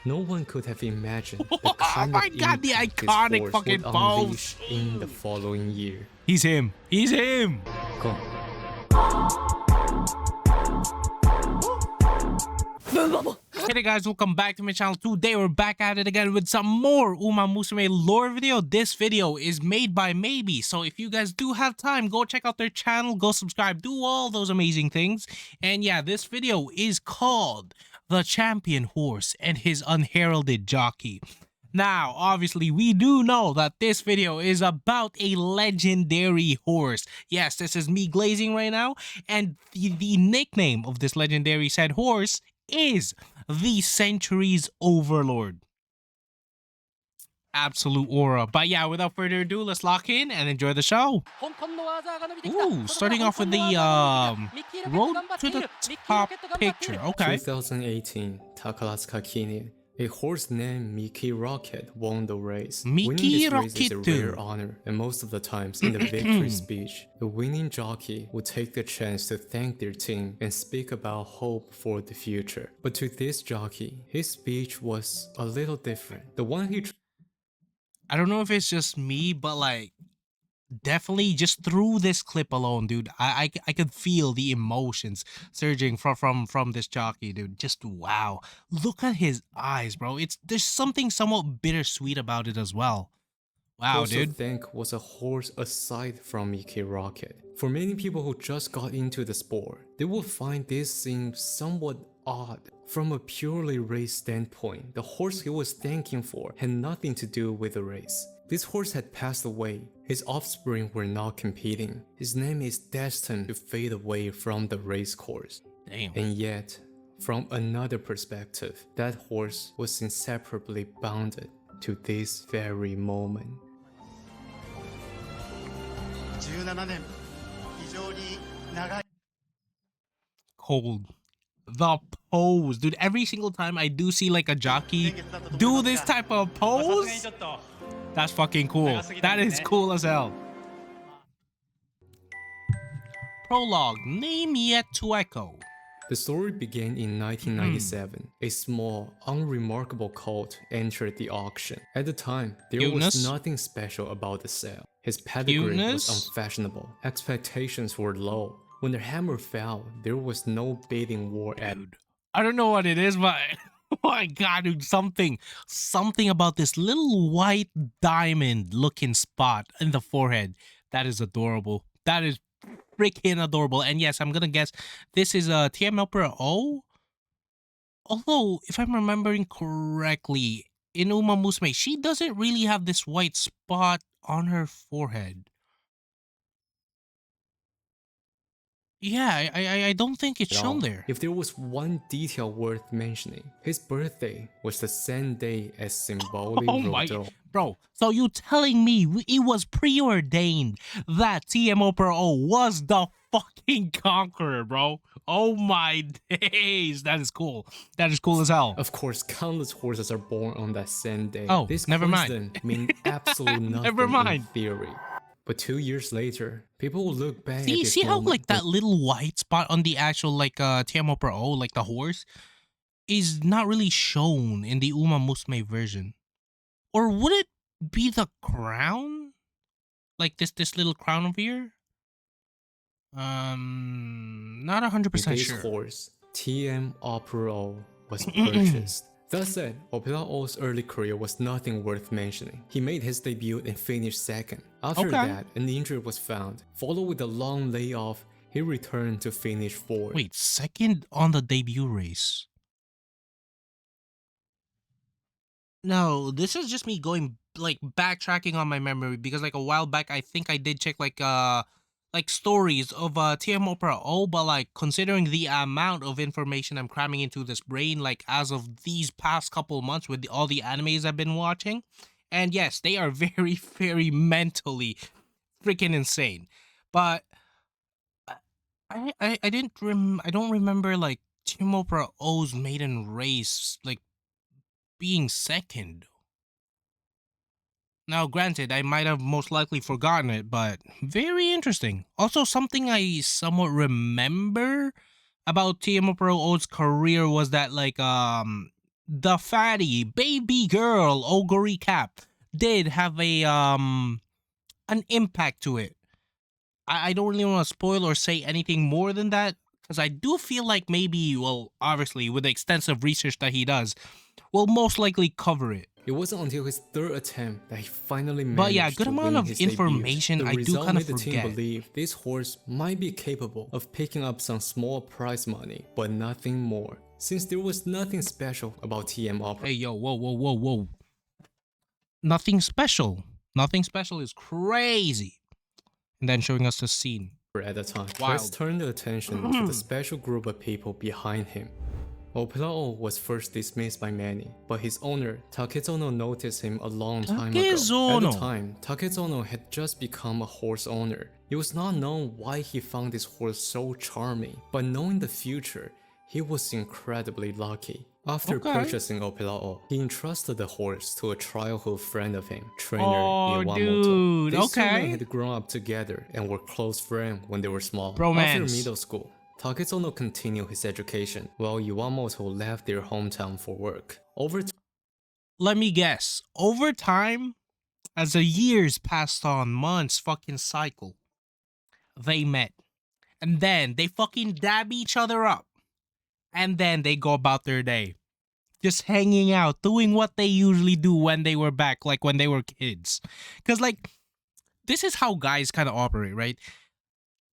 No one could have imagined the Oh kind my of god, the impact this iconic horse fucking would pose. unleash in the following year. He's him. He's him. Go. Hey there guys, welcome back to my channel. Today we're back at it again with some more Musume lore video. This video is made by Maybe, so if you guys do have time, go check out their channel, go subscribe, do all those amazing things. And yeah, this video is called The Champion Horse and His Unheralded Jockey. Now, obviously, we do know that this video is about a legendary horse. Yes, this is me glazing right now, and the nickname of this legendary said horse is the Century's Overlord. Absolute aura. But yeah, without further ado, let's lock in and enjoy the show. Ooh, starting off with the road to the top picture. Okay. 2018, Takarazuka Kine. A horse named Mickey Rocket won the race. Mickey Winning this race is a Rocket. rare honor, and most of the times in the victory speech, the winning jockey would take the chance to thank their team and speak about hope for the future. But to this jockey, his speech was a little different. The one he I don't know if it's just me, but like, definitely just through this clip alone, dude, I could feel the emotions surging from this jockey, dude. Just wow, look at his eyes, bro. There's something somewhat bittersweet about it as well. Wow, also dude. think was a horse aside from Mickey Rocket. For many people who just got into the sport, they will find this seem somewhat odd. From a purely race standpoint, the horse he was thanking for had nothing to do with the race. This horse had passed away. His offspring were not competing. His name is destined to fade away from the race course. Damn. And yet, from another perspective, that horse was inseparably bounded to this very moment. 17年非常に長い Cold. The pose, dude. Every single time I do see like a jockey do this type of pose, that's fucking cool. That is cool as hell. Prologue. Name yet to echo. The story began in 1997. A small, unremarkable colt entered the auction. At the time, there was nothing special about the sale. His pedigree was unfashionable. Expectations were low. When the hammer fell, there was no bidding war at. I don't know what it is, but oh my god, dude, something about this little white diamond looking spot in the forehead. That is adorable. That is freaking adorable. And yes, I'm gonna guess this is a TM Opera O. Although, if I'm remembering correctly, in Musume, she doesn't really have this white spot on her forehead. Yeah, I don't think it's shown there. If there was one detail worth mentioning, his birthday was the same day as Symboli Rodeo. Bro, so you telling me it was preordained that TMO Pro O was the fucking conqueror, bro? Oh my days, that is cool. That is cool as hell. Of course, countless horses are born on that same day. Oh, this never mind. mean absolutely nothing Never mind. in theory. But 2 years later, people will look back at this See how moment like that little white spot on the actual like TMO Pro O, like the horse, is not really shown in the Musume version. Or would it be the crown? Like this little crown over here? Not 100% sure. This horse, TM Opera O, was purchased. That said, Opera O's early career was nothing worth mentioning. He made his debut and finished second. After that, an injury was found. Followed with a long layoff, he returned to finish fourth. Wait, second on the debut race? No, this is just me going like backtracking on my memory because like a while back I think I did check like stories of TM Opera O, but like considering the amount of information I'm cramming into this brain like as of these past couple months with all the animes I've been watching, and yes, they are very, very mentally freaking insane. But I don't remember like TM Opera O's maiden race like being second. Now, granted, I might have most likely forgotten it, but very interesting. Also, something I somewhat remember about TM Pro O's career was that, like, the fatty baby girl ogre recap did have a an impact to it. I don't really want to spoil or say anything more than that, because I do feel like maybe, well, obviously with the extensive research that he does, we'll most likely cover it. It wasn't until his third attempt that he finally managed But yeah, good to amount win of his information debut. I The do result kind of made the team forget. believe this horse might be capable of picking up some small prize money, but nothing more, since there was nothing special about TM Opera. Hey, yo, whoa. Nothing special. Nothing special is crazy. And then showing us the scene. At the time. Wild. Let's turn the attention to the special group of people behind him. Opelao was first dismissed by many, but his owner, Takezono, noticed him a long time ago. At Takezono. the time, Takezono had just become a horse owner. It was not known why he found this horse so charming, but knowing the future, he was incredibly lucky. After purchasing Opelao, he entrusted the horse to a childhood friend of him, trainer Iwamoto. Dude, These two men okay. had grown up together and were close friends when they were small. Bromance. After middle school, Takezono continued his education, while Iwamoto left their hometown for work. Let me guess. Over time, as the years passed on, months fucking cycle, they met. And then they fucking dab each other up. And then they go about their day. Just hanging out, doing what they usually do when they were back, like when they were kids. Because, like, this is how guys kind of operate, right?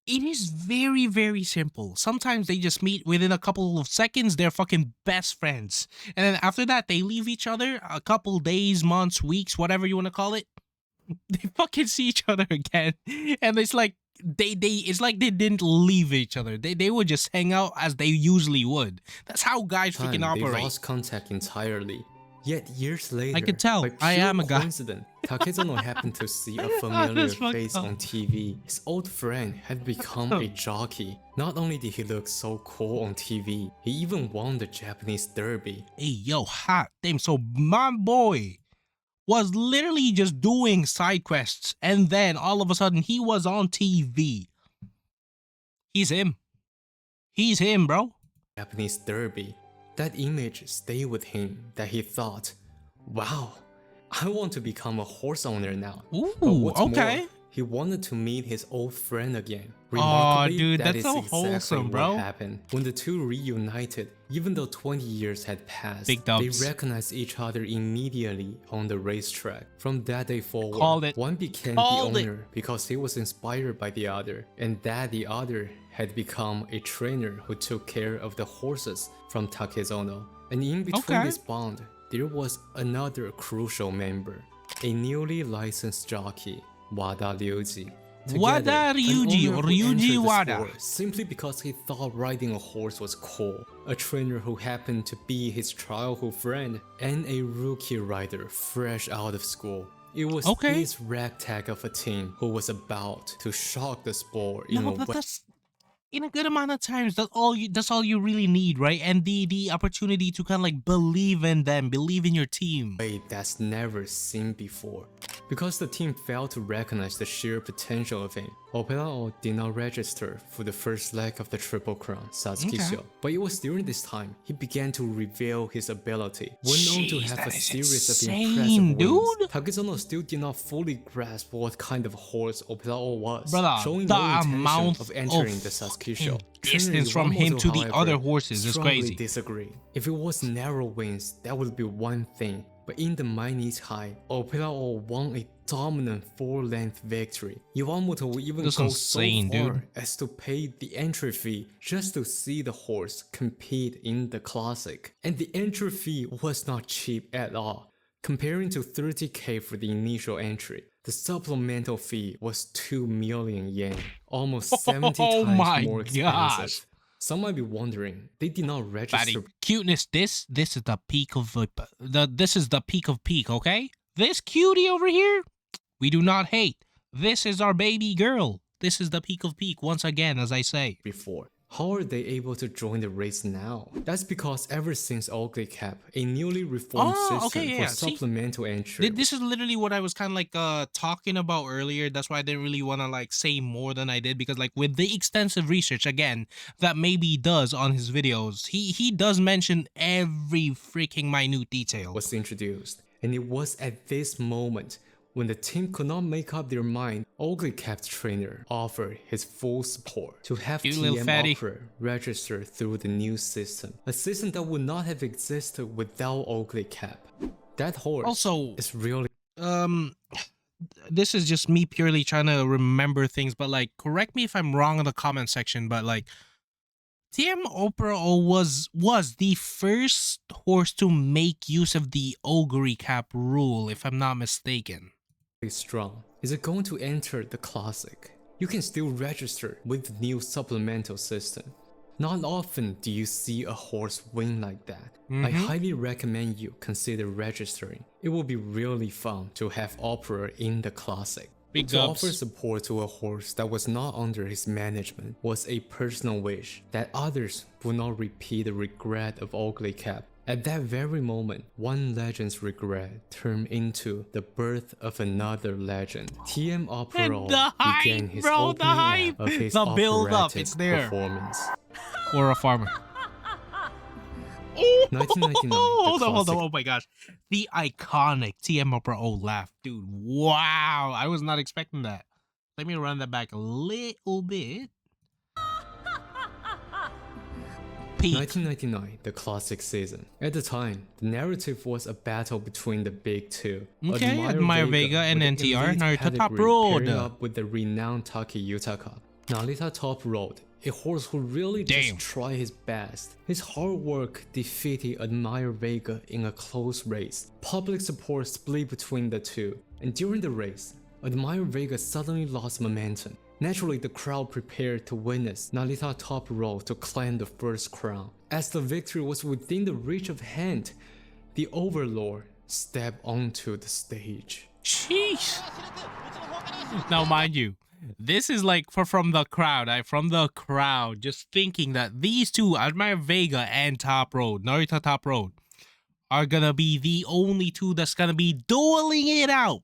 It is very, very simple. Sometimes they just meet within a couple of seconds, they're fucking best friends. And then after that, they leave each other a couple days, months, weeks, whatever you want to call it. They fucking see each other again. And it's like, it's like they didn't leave each other. They would just hang out as they usually would. That's how guys freaking They operate. lost contact entirely. Yet years later, I could tell. by I pure am a guy. coincidence, Takezono happened to see a familiar That's fucked face up. on TV. His old friend had become a jockey. Not only did he look so cool on TV, he even won the Japanese derby. Hey, yo, hot damn. So my boy was literally just doing side quests, and then all of a sudden he was on TV. He's him. He's him, bro. Japanese derby. That image stayed with him that he thought, wow, I want to become a horse owner now. Ooh, But what's okay. more, he wanted to meet his old friend again. Aw, Remarkably, dude, that that's is so exactly wholesome, bro. what happened. When the two reunited, even though 20 years had passed, Big they dubs. recognized each other immediately on the racetrack. From that day forward, Called it. one became Called the it. owner because he was inspired by the other, and that the other had become a trainer who took care of the horses from Takezono. And in between Okay. this bond, there was another crucial member, a newly licensed jockey, Wada Ryuji. Wada Together, an Ryuji, owner who Ryuji entered the Wada. sport simply because he thought riding a horse was cool, a trainer who happened to be his childhood friend, and a rookie rider fresh out of school. It was Okay. this ragtag of a team who was about to shock the sport in No, a but way. that's in a good amount of times. That's all you really need, right? And the opportunity to kind of like believe in them, believe in your team. That's never seen before. Because the team failed to recognize the sheer potential of him, Opelao did not register for the first leg of the Triple Crown, Satsuki-sho. Okay. But it was during this time he began to reveal his ability. When known to Jeez, have that a is series insane, of impressive wins, dude. Takezono still did not fully grasp what kind of horse Opelao was, Brother, showing the no intention amount of entering of the Satsuki-sho. distance from Trainer him to the Iwamoto, other however, horses is strongly crazy. disagree. If it was narrow wins, that would be one thing. But in the Mainis High, Opelao won a dominant 4-length victory. Iwamoto would even That's go insane, so far dude. as to pay the entry fee just to see the horse compete in the classic. And the entry fee was not cheap at all. Comparing to 30k for the initial entry, the supplemental fee was 2 million yen, almost 70 Oh times my more expensive. gosh. Some might be wondering, they did not register. Fatty, cuteness. This is the peak of this is the peak of peak. Okay, this cutie over here, we do not hate. This is our baby girl. This is the peak of peak once again, as I say. Before. How are they able to join the race now? That's because ever since Ugly Cap, a newly reformed system for supplemental entry. This is literally what I was kind of like talking about earlier. That's why I didn't really want to like say more than I did, because like with the extensive research again that maybe does on his videos, he does mention every freaking minute detail. Was introduced, and it was at this moment when the team could not make up their mind, Ugly Cap's trainer offered his full support to have TM Opera register through the new system, a system that would not have existed without Ugly Cap. That horse also is really this is just me purely trying to remember things, but like correct me if I'm wrong in the comment section, but like TM Opera was the first horse to make use of the Ogre Cap rule, if I'm not mistaken. Strong. Is it going to enter the classic? You can still register with the new supplemental system. Not often do you see a horse win like that. I highly recommend you consider registering. It will be really fun to have Opera in the classic. To offer support to a horse that was not under his management was a personal wish that others would not repeat the regret of Ugly Cap. At that very moment, one legend's regret turned into the birth of another legend. TM Opera began his opening act of his operatic performance. Or a farmer. 1999. Hold on. Oh my gosh. The iconic TM Opera laugh. Dude, wow. I was not expecting that. Let me run that back a little bit. 1999, the classic season. At the time, the narrative was a battle between the big two. Okay, Admire Vega and NTR, Narita Top Road. Up with the renowned Taki Yutaka. Narita Top Road, a horse who really just tried his best. His hard work defeated Admire Vega in a close race. Public support split between the two, and during the race, Admire Vega suddenly lost momentum. Naturally, the crowd prepared to witness Narita Top Road to claim the first crown. As the victory was within the reach of hand, the Overlord stepped onto the stage. Sheesh. Now, mind you, this is like from the crowd, just thinking that these two, Admire Vega and Top Road, Narita Top Road, are gonna be the only two that's gonna be dueling it out.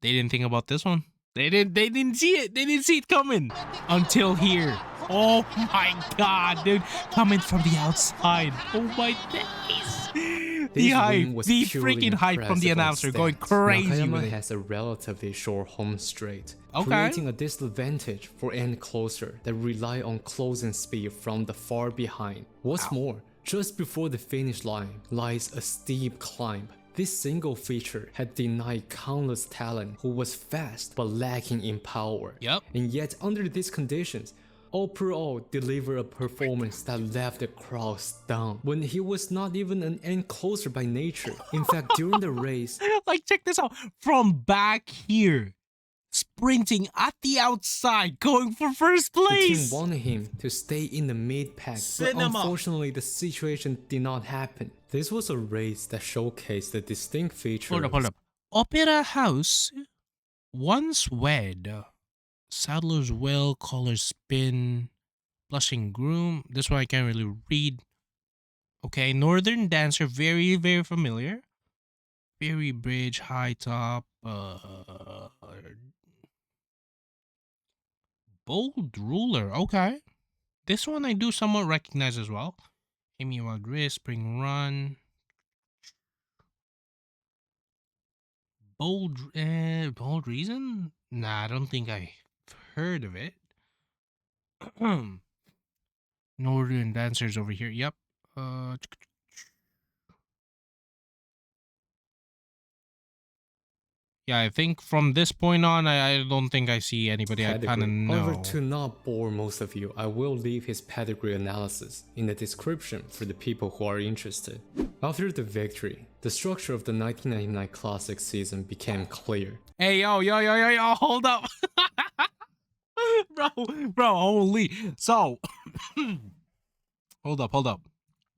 They didn't think about this one. They didn't see it. They didn't see it coming until here. Oh my god, dude. Coming from the outside. Oh my days. The hype. The freaking hype from the announcer going crazy with it. Has a relatively short home straight, creating a disadvantage for any closer that rely on closing speed from the far behind. What's more, just before the finish line lies a steep climb. This single feature had denied countless talent who was fast but lacking in power. And yet under these conditions, Opera delivered a performance that left the crowd stunned when he was not even an end closer by nature. In fact, during the race, like check this out, from back here, sprinting at the outside, going for first place. The team wanted him to stay in the mid-pack, but unfortunately the situation did not happen. This was a race that showcased the distinct features. Hold up. Opera House, once wed, Saddler's Well, Collar Spin, Blushing Groom. This one I can't really read. Okay, Northern Dancer, very, very familiar. Fairy Bridge, High Top, Bold Ruler, okay. This one I do somewhat recognize as well. Amy Wild Risk, Spring Run. Bold Reason? Nah, I don't think I've heard of it. Northern Dancers over here, yep. Yeah, I think from this point on, I don't think I see anybody I kind of know. However, to not bore most of you, I will leave his pedigree analysis in the description for the people who are interested. After the victory, the structure of the 1999 Classic season became clear. Hey, yo, hold up. bro, holy. So, hold up.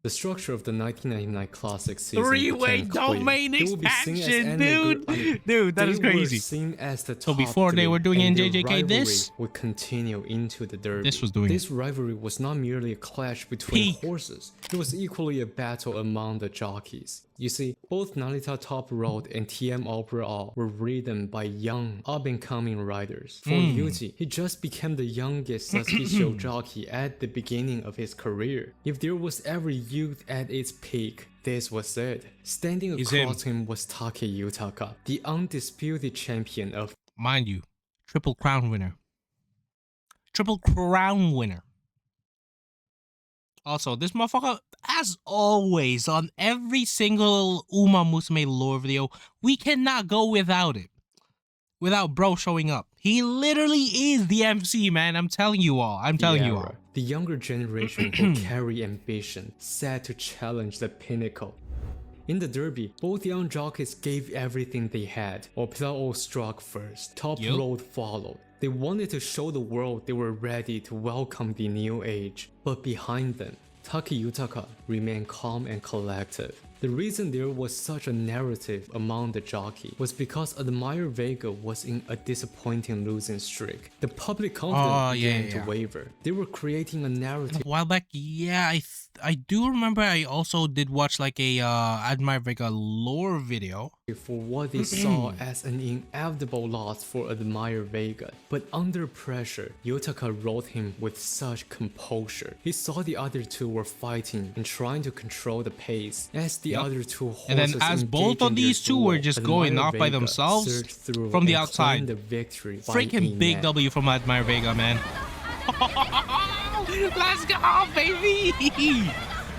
The structure of the 1999 Classic season Three-way became clear. domain They will be seen as expansion, enemy dude. group- I mean, Dude, that is they were crazy. seen as the So top before they three, were doing and their NJJK rivalry this? would continue into the derby. This was doing This rivalry was not merely a clash between Peak. horses. It was equally a battle among the jockeys. You see, both Narita Top Road and TM Overall were ridden by young, up-and-coming riders. For Yuji, he just became the youngest Sasuke Show jockey at the beginning of his career. If there was ever youth at its peak, this was it. Standing He's across him was Take Yutaka, the undisputed champion of Mind you, Triple Crown winner. Triple Crown winner. Also, this motherfucker, as always, on every single Uma Musume lore video, we cannot go without it. Without bro showing up. He literally is the MC, man. I'm telling you all. I'm telling you all. The younger generation will carry ambition, set to challenge the pinnacle. In the derby, both young jockeys gave everything they had. Opilao struck first, Top Yup. Road followed. They wanted to show the world they were ready to welcome the new age. But behind them, Take Yutaka remained calm and collective. The reason there was such a narrative among the jockey was because Admire Vega was in a disappointing losing streak. The public confidence began to waver. They were creating a narrative. A while back, yeah, I do remember I also did watch like a Admire Vega lore video. For what they saw as an inevitable loss for Admire Vega. But under pressure, Yutaka rode him with such composure. He saw the other two were fighting and trying to control the pace as the other two horses And then as both of these two were just going off by themselves from the outside. The victory Freaking big W from Admire Vega, man. Let's go, baby!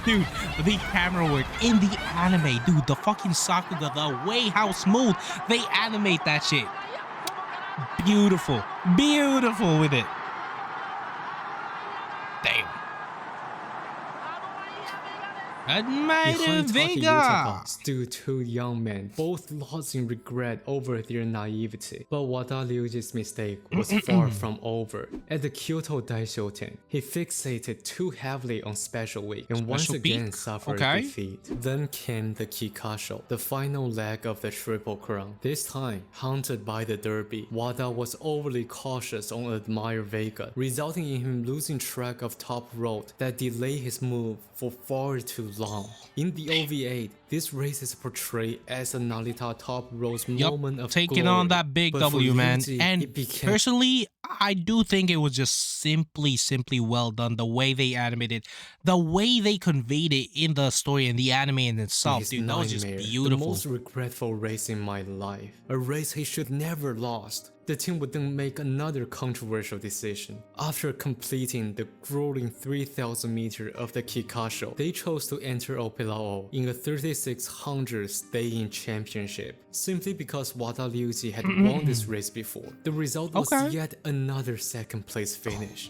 Dude, the camera work in the anime, dude, the fucking Sakuga, the way how smooth they animate that shit. Beautiful. Beautiful with it. Damn. Admire Behind Take Vega. Yutaka stood two young men, both lost in regret over their naivety. But Wada Ryuji's mistake was far from over. At the Kyoto Daishoten, he fixated too heavily on Special Week and once Special again Week? suffered Okay. defeat. Then came the Kikasho, the final leg of the Triple Crown. This time, haunted by the derby, Wada was overly cautious on Admire Vega, resulting in him losing track of Top Road that delayed his move for far too long. In the OVA, this race is portrayed as a Narita Top Road's moment of taking glory. on that big But for W, man. Yuji, And it became personally, I do think it was just simply well done. The way they animated, the way they conveyed it in the story and the anime in itself, his dude, that was just nightmare. beautiful. The most regretful race in my life. A race he should never lost. The team would then make another controversial decision. After completing the grueling 3,000 meter of the Kikasho, they chose to enter Opilao in a 3,600 stay-in championship, simply because Wada Ryuji had won this race before. The result was yet another second place finish.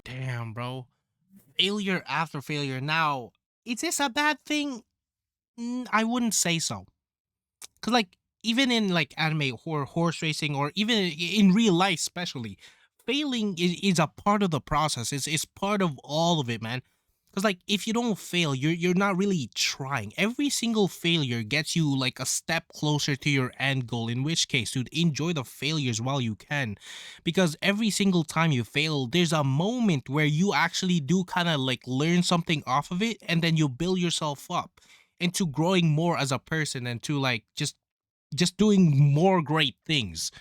Damn, bro. Failure after failure. Now, is this a bad thing? I wouldn't say so. Cause like, even in like anime or horse racing or even in real life especially, failing is a part of the process. It's part of all of it, man. Because like if you don't fail, you're not really trying. Every single failure gets you like a step closer to your end goal, in which case, dude, enjoy the failures while you can. Because every single time you fail, there's a moment where you actually do kind of like learn something off of it, and then you build yourself up into growing more as a person and to like just doing more great things.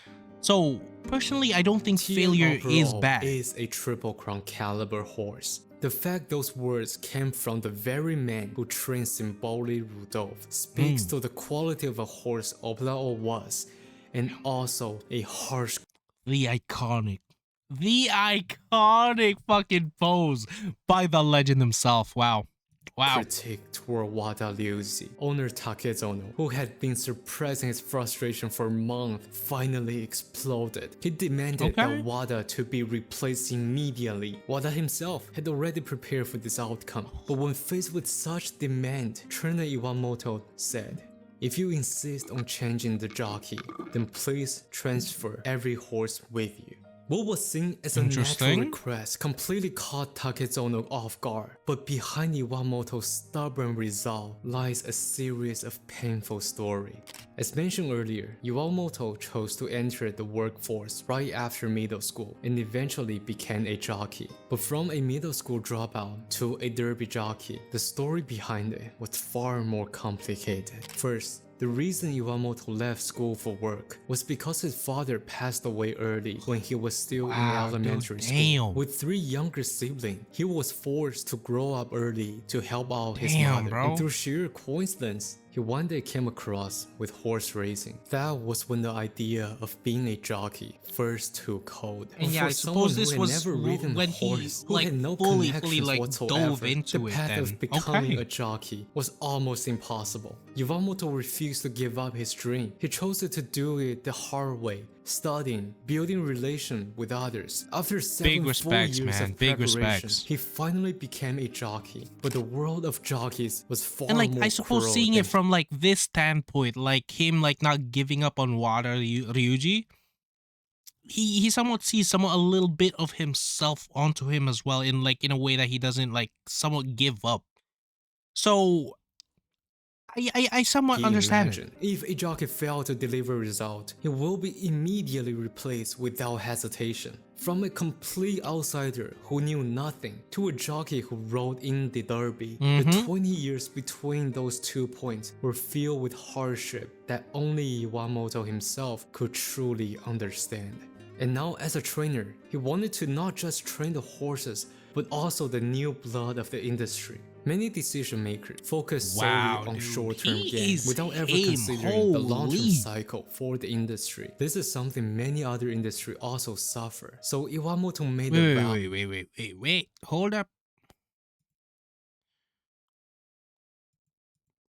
So personally, I don't think failure is bad. Is a Triple Crown caliber horse. The fact those words came from the very man who trained Symboli Rudolph speaks to the quality of a horse Opilao was, and also a harsh The iconic fucking pose by the legend himself. Wow. critique toward Wada Ryuji. Owner Takezono, who had been suppressing his frustration for months, finally exploded. He demanded that Wada to be replaced immediately. Wada himself had already prepared for this outcome, but when faced with such demand, Trainer Iwamoto said, "If you insist on changing the jockey, then please transfer every horse with you." What was seen as a natural Interesting. request completely caught Takezono off guard, but behind Iwamoto's stubborn resolve lies a series of painful stories. As mentioned earlier, Iwamoto chose to enter the workforce right after middle school and eventually became a jockey. But from a middle school dropout to a derby jockey, the story behind it was far more complicated. First, the reason Iwamoto left school for work was because his father passed away early when he was still in elementary school. With 3 younger siblings, he was forced to grow up early to help out his mother. Bro. And through sheer coincidence, he one day came across with horse racing. That was when the idea of being a jockey first took hold. And yeah, I suppose this was when he like fully like dove into the it. path Then of becoming a jockey was almost impossible. Iwamoto refused to give up his dream. He chose to do it the hard way, studying, building relation with others. After 7 full years of preparation, he finally became a jockey. But the world of jockeys was far more I suppose seeing it from like this standpoint, like him like not giving up on Wada Ryuji, he somewhat sees a little bit of himself onto him as well, in a way that he doesn't like somewhat give up. So I somewhat understand it. If a jockey failed to deliver a result, he will be immediately replaced without hesitation. From a complete outsider who knew nothing to a jockey who rode in the derby, the 20 years between those 2 points were filled with hardship that only Iwamoto himself could truly understand. And now as a trainer, he wanted to not just train the horses, but also the new blood of the industry. Many decision makers focus solely on short-term gain without ever considering the long-term cycle for the industry. This is something many other industries also suffer. So Iwamoto made a vow. Wait, hold up.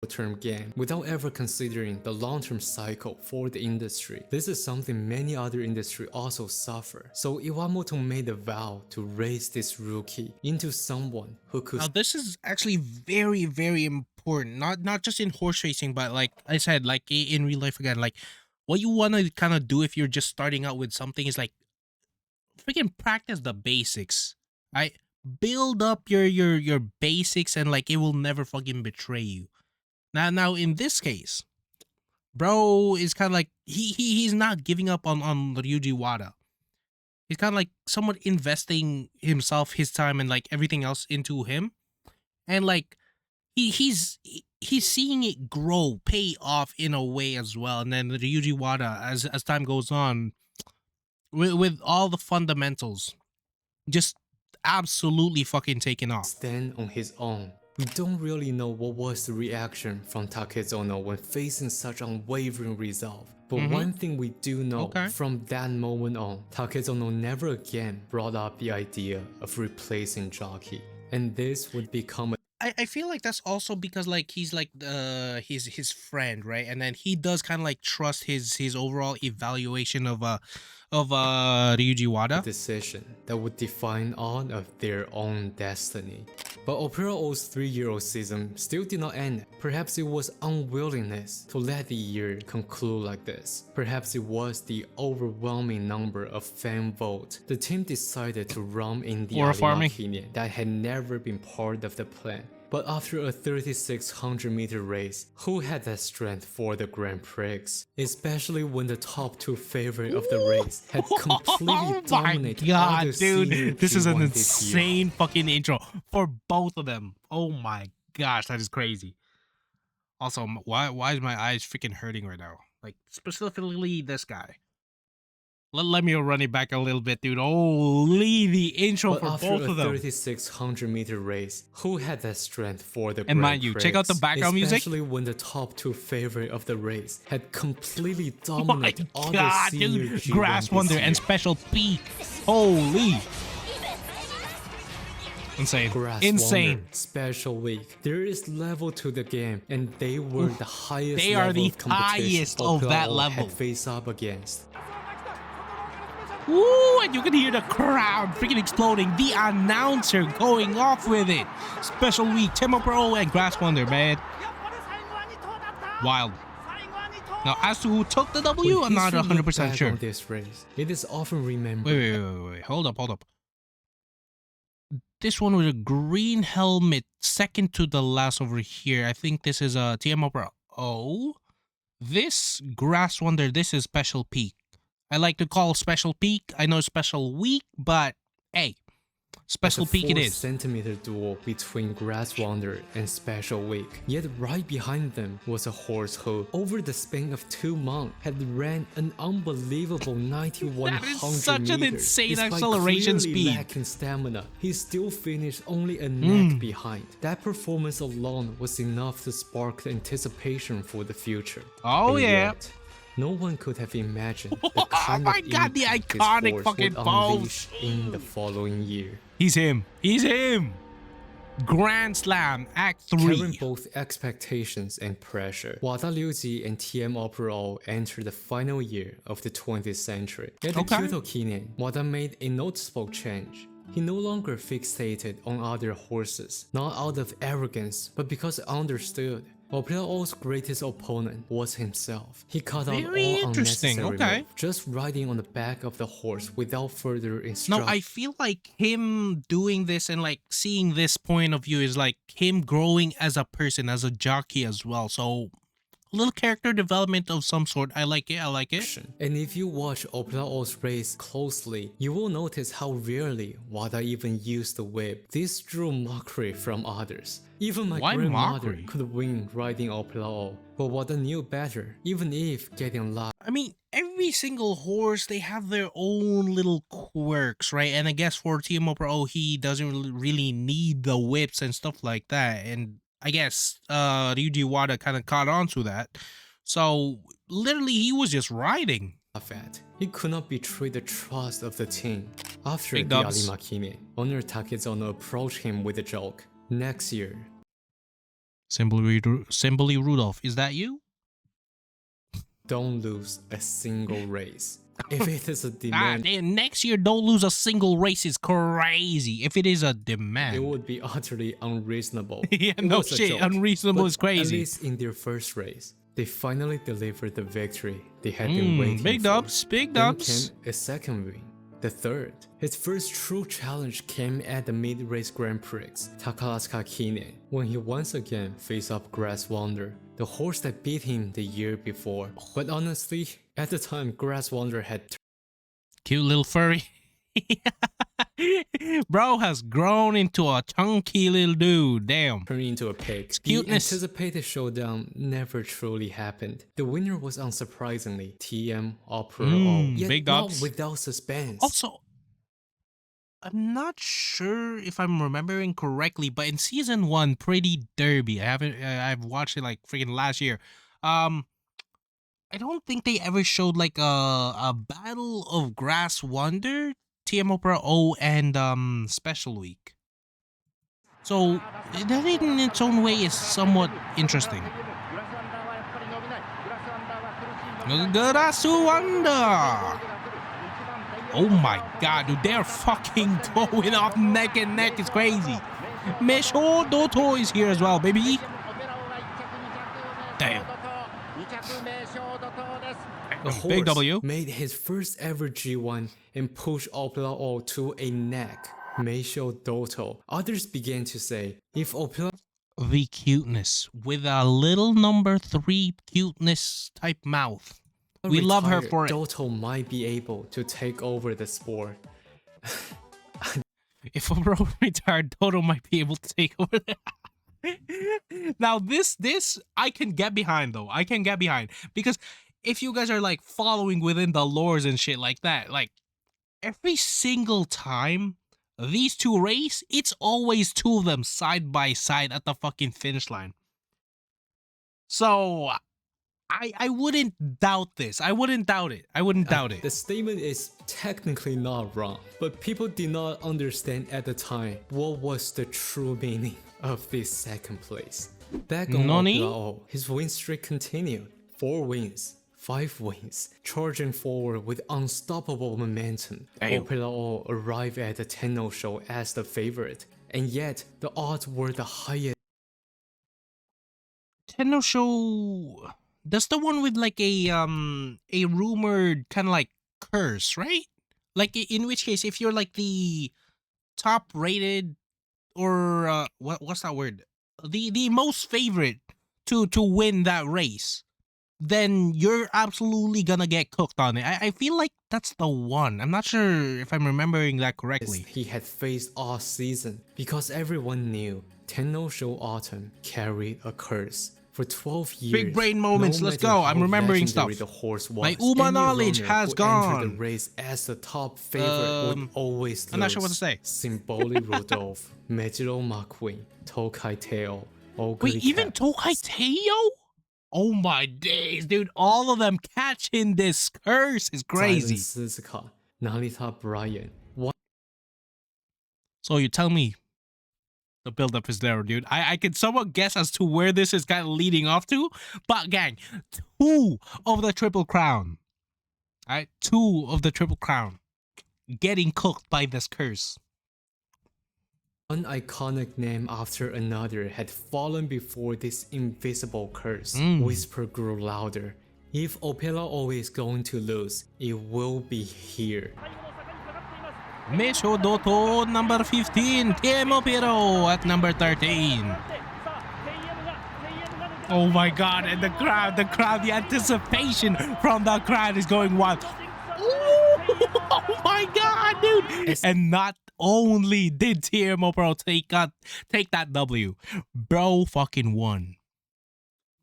Term gain without ever considering the long-term cycle for the industry. This is something many other industries also suffer. So Iwamoto made a vow to raise this rookie into someone who could. Now this is actually very, very important. Not just in horse racing, but like I said, like in real life again. Like what you want to kind of do if you're just starting out with something is like freaking practice the basics. Right? Build up your basics, and like it will never fucking betray you. Now in this case, bro is kind of like he's not giving up on Ryuji Wada. He's kind of like somewhat investing himself, his time, and like everything else into him, and like he's seeing it grow, pay off in a way as well. And then Ryuji Wada, as time goes on, with all the fundamentals, just absolutely fucking taking off. Stand on his own. We don't really know what was the reaction from Takezono when facing such unwavering resolve. But one thing we do know from that moment on, Takezono never again brought up the idea of replacing jockey. And this would become I feel like that's also because like he's like his friend, right? And then he does kind of like trust his overall evaluation of Ryuji Wada. Decision that would define all of their own destiny. But Opera O's 3-year-old season still did not end. Perhaps it was unwillingness to let the year conclude like this. Perhaps it was the overwhelming number of fan votes. The team decided to run in the arena that had never been part of the plan. But after a 3,600-meter race, who had that strength for the Grand Prix? Especially when the top 2 favorite of the race had completely dominated all the senior This is an G1 insane fucking intro for both of them. Oh my gosh, that is crazy. Also, why is my eyes freaking hurting right now? Like, specifically this guy. Let me run it back a little bit, dude. Holy, the intro for both of them. After a 3,600-meter race, who had that strength for the And mind you, check out the background music. Especially when the top 2 favorite of the race had completely dominated all the senior G1 Grass Wonder and Special Peak. Holy. Insane. Insane. Wonder, Special Week. There is level to the game, and they were the highest They are the highest of that level. Had face up against. Ooh, and you can hear the crowd freaking exploding. The announcer going off with it. Special Week, Tempo Pro, and Grass Wonder, man. Wild. Now, as to who took the W, I'm not 100% sure. On this race, it is often remembered. Wait. Hold up. This one with a green helmet, second to the last over here. I think this is a TM Opera O. This Grass Wonder, this is Special Peak. I like to call Special Peak. I know Special Week, but hey, Special Peak it is. 4-centimeter duel between Grass Wonder and Special Week. Yet right behind them was a horse who, over the span of 2 months, had ran an unbelievable 9100 That is such an meters. insane Despite acceleration clearly speed. lacking stamina, he still finished only a neck behind. That performance alone was enough to spark the anticipation for the future. Oh, And yeah. yet, no one could have imagined the Oh kind my of God, the impact this iconic force fucking would pose. unleash in the following year. He's him. Grand Slam, Act 3. Carrying both expectations and pressure, Wada Liuji and TM Opera entered the final year of the 20th century. At the Kyoto Kinen, Wada made a noticeable change. He no longer fixated on other horses, not out of arrogance, but because he understood Opera O's greatest opponent was himself. He cut out all Very interesting, unnecessary okay. moves, just riding on the back of the horse without further No, instruction. I feel like him doing this and like seeing this point of view is like him growing as a person, as a jockey as well. So a little character development of some sort. I like it. And if you watch Opera O's race closely, you will notice how rarely Wada even used the whip. This drew mockery from others. Even my Why grandmother mockery? could win riding Opera O, but Wada knew better, even if getting lost. I mean, every single horse, they have their own little quirks, right? And I guess for TM Pro, he doesn't really need the whips and stuff like that. And I guess Ryuji Wada kind of caught on to that. So literally, he was just riding. At. He could not betray the trust of the team. After Big the dubs. Alimakine, owner Takezono approached him with a joke. Next year, Simply Rudolph, is that you? don't lose a single race. If it is a Ah, demand, damn, next year don't lose a single race is crazy. If it is a demand. it would be utterly unreasonable. Yeah, It no was a shit, joke. unreasonable But is crazy. At least in their first race, they finally delivered the victory they had been waiting big for. dubs, big Then dubs. came a second win. The third. His first true challenge came at the mid-race Grand Prix, Takarazuka Kinen, when he once again faced up Grass Wonder, the horse that beat him the year before. But honestly, at the time, Grass Wonder had Cute little furry. Bro has grown into a chunky little dude. Damn. turned into a pig. The Cuteness. anticipated showdown never truly happened. The winner was unsurprisingly TM Opera O, yet big not dubs. without suspense. Also, I'm not sure if I'm remembering correctly, but in season 1, Pretty Derby, I've watched it like freaking last year. I don't think they ever showed like a battle of Grass Wonder, TM Opera O, and Special Week. So that in its own way is somewhat interesting. Grass Wonder. Oh my god, dude, they're fucking going off neck and neck. It's crazy. Mesho Doto is here as well, baby. Damn. The Big horse W. made his first ever G1 and pushed Opera O to a neck. Meisho Doto. Others began to say, if Opera The cuteness with a little number 3 cuteness type mouth. We love her retired, for it. Doto might be able to take over the sport. If a bro retired, Dodo might be able to take over that. Now this I can get behind though. I can get behind because if you guys are like following within the lores and shit like that, like every single time these two race, it's always two of them side by side at the fucking finish line. So I wouldn't doubt this. I wouldn't doubt it. I wouldn't doubt it. The statement is technically not wrong, but people did not understand at the time what was the true meaning of this second place. Back on Nani? Opera, his win streak continued. 4 wins, 5 wins, charging forward with unstoppable momentum. Damn. Opera arrived at the Tenno show as the favorite, and yet the odds were the highest. Tenno show. That's the one with like a rumored kind of like curse, right? Like in which case, if you're like the top rated or what's that word? The most favorite to win that race, then you're absolutely gonna get cooked on it. I feel like that's the one. I'm not sure if I'm remembering that correctly. He had faced all season because everyone knew Tennosho Autumn carried a curse. For 12 years, Big brain moments, no let's matter go. how I'm remembering legendary stuff. The horse was, My Uma any knowledge runner has who entered the gone. race as the top favorite would always lose. I'm not sure what to say. Symboli Rudolph, Mejiro McQueen, Tokai Teo, Wait, even Tokai Teo? Oh my days, dude! All of them catching this curse is crazy. Suzuka, Narita Bryan. So you tell me the buildup is there, dude. I can somewhat guess as to where this is kind of leading off to, but gang, 2 of the Triple Crown. Alright, 2 of the Triple Crown getting cooked by this curse. One iconic name after another had fallen before this invisible curse. Whisper grew louder. If Opela is going to lose, it will be here. Meisho Doto number 15, Temo Piro at number 13. Oh my god, and the crowd, the anticipation from the crowd is going wild. Oh my god, dude! And not only did TMO Pro take that W, bro fucking won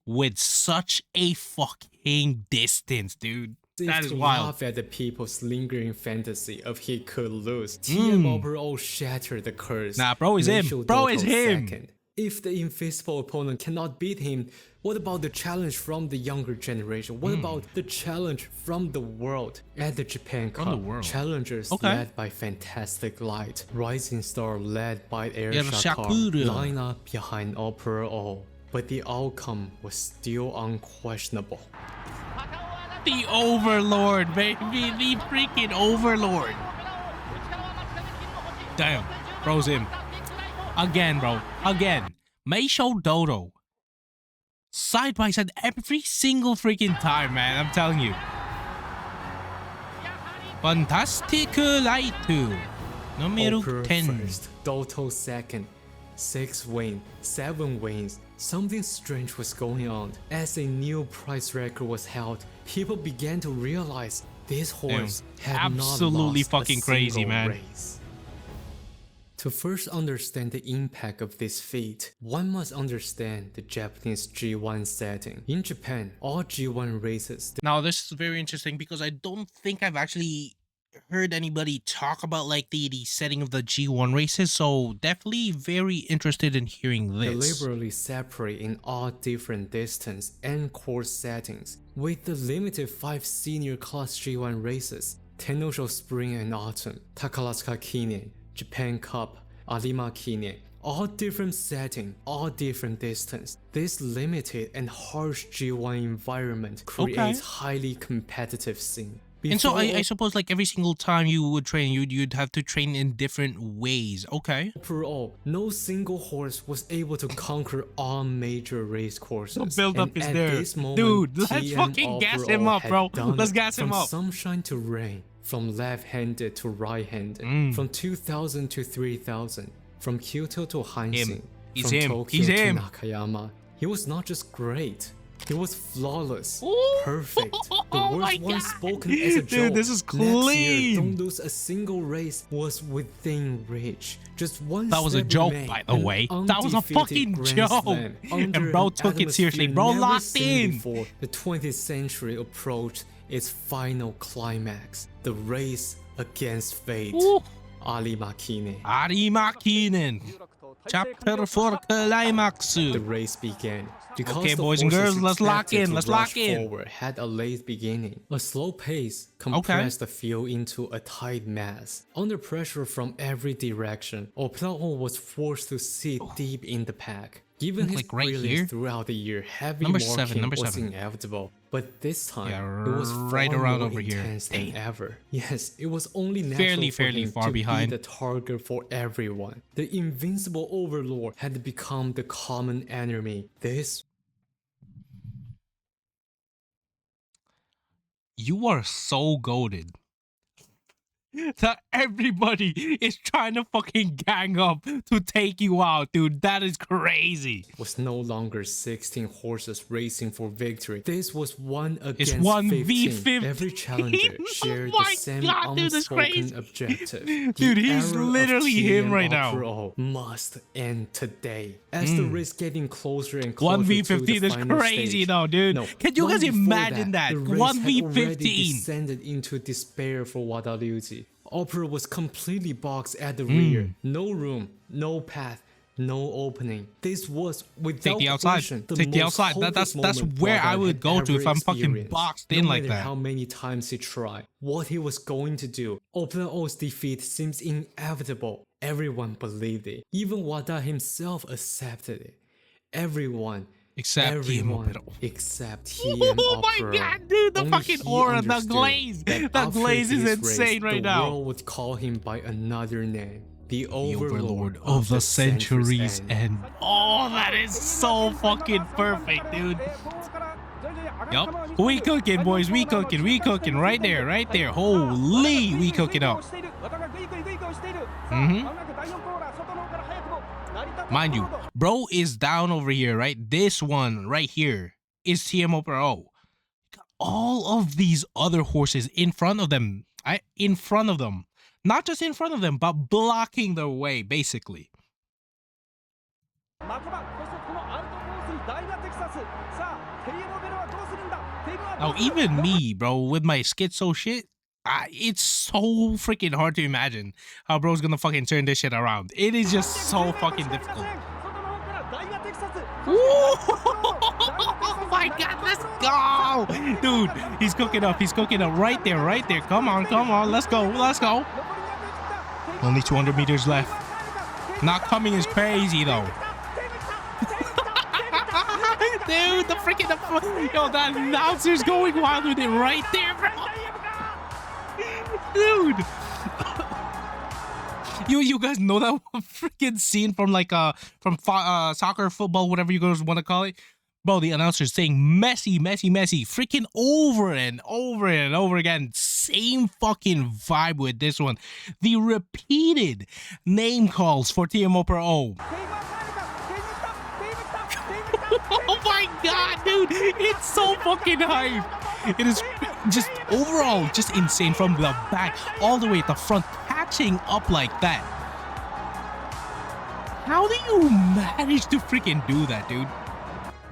with such a fucking distance, dude. That is wild. Laugh at the people's lingering fantasy of he could lose. TMO Pro shattered the curse. Nah, bro is him. Bro is him. Second. If the invisible opponent cannot beat him, what about the challenge from the younger generation? What about the challenge from the world? At the Japan Cup, challengers led by Fantastic Light, Rising Star led by Air Shakar, line up behind Opera O. But the outcome was still unquestionable. The Overlord, baby, the freaking Overlord. Damn, bro's him. Again, bro. Again. Meisho Dodo. Side by side every single freaking time, man. I'm telling you. Fantastic Light 2. Numero 10. First, Doto second. 6 wins, 7 wins. Something strange was going on. As a new prize record was held, people began to realize this horse had absolutely not lost fucking a crazy, single man. race. To first understand the impact of this feat, one must understand the Japanese G1 setting. In Japan, all G1 races... Now this is very interesting because I don't think I've actually heard anybody talk about like the setting of the G1 races, so definitely very interested in hearing this. Deliberately separate in all different distance and course settings. With the limited 5 senior class G1 races, Tennosho Spring and Autumn, Takarazuka Kinen, Japan Cup, Arima Kinen, all different setting, all different distance. This limited and harsh G1 environment creates highly competitive scene. And so I suppose like every single time you would train, you'd have to train in different ways. Okay. Overall, no single horse was able to conquer all major race courses. The build-up is there. This moment, dude, let's fucking gas him up, bro. Let's gas him up. From sunshine to rain, from left-handed to right-handed, from 2000 to 3000, from Kyoto to Hanshin, from Tokyo to Nakayama. He was not just great. He was flawless, perfect. The words once spoken as a joke. Dude, this is clean. Next year, don't lose a single race was within reach. Just one. That was a joke, by the way. That was a fucking joke. And bro took it seriously. Bro locked in. Before the 20th century approached its final climax, the race against fate. Arima Kinen. Arima Kinen. Chapter 4 climax. The race began. Because okay, boys and girls, let's lock in. Let's lock in. Forward had a late beginning. A slow pace compressed the field into a tight mass. Under pressure from every direction, Opelao was forced to sit deep in the pack. Given his brilliance throughout the year, heavy marking was inevitable. But this time, it was right far around more over here intense than ever. Yes, it was only natural for him far to behind. be the target for everyone. The invincible Overlord had become the common enemy. This You are so goated that everybody is trying to fucking gang up to take you out, dude. That is crazy. Was no longer 16 horses racing for victory. This was 1 against It's 1v 15. Every challenger shared Oh the my same God, dude, that's unspoken crazy. objective. Dude, he's literally him right now. Pro must end today. As the race getting closer and closer 1v15 to the is final crazy stage. though, dude. No, Can you long guys before imagine that? the race had already 1v15. descended into despair for Wadaryuji. Opera was completely boxed at the rear. No room, no path, no opening. This was without Take the outside. question, Take the most outside. That's hopeless moment where I Wada would had go to ever if I'm fucking experienced. boxed in no like matter that. how many times he tried, what he was going to do. Opera O's defeat seems inevitable. Everyone believed it. Even Wada himself accepted it. Everyone. Except Everyone him. except he and Oh my Opera. God, dude, the Only fucking he aura, the understood glaze. That after glaze is this insane race, right the now. world would call him by another name. The Overlord Overlord of the centuries end. end. Oh, that is so fucking perfect, dude. Yup. We cooking, boys. We cooking. We cooking. Right there. Right there. Holy. We cooking up. Mind you, bro is down over here, right? This one right here is TMO Pro. All of these other horses in front of them. In front of them. Not just in front of them, but blocking their way, basically. Now, even me, bro, with my schizo shit, it's so freaking hard to imagine how bro's gonna fucking turn this shit around. It is just so fucking difficult. Oh my God, let's go! Dude, he's cooking up. He's cooking up right there, right there. Come on, come on. Let's go, let's go. Only 200 meters left. Not coming is crazy, though. Dude, the freaking... Yo, that announcer's going wild with it right there, bro. Dude. You guys know that freaking scene from like soccer, football, whatever you guys want to call it? Bro, the announcer's saying Messi, Messi, Messi, freaking over and over and over again. Same fucking vibe with this one. The repeated name calls for TMO Pro. Oh my God, dude, it's so fucking hype. It is just overall just insane from the back all the way at the front, catching up like that. How do you manage to freaking do that, dude?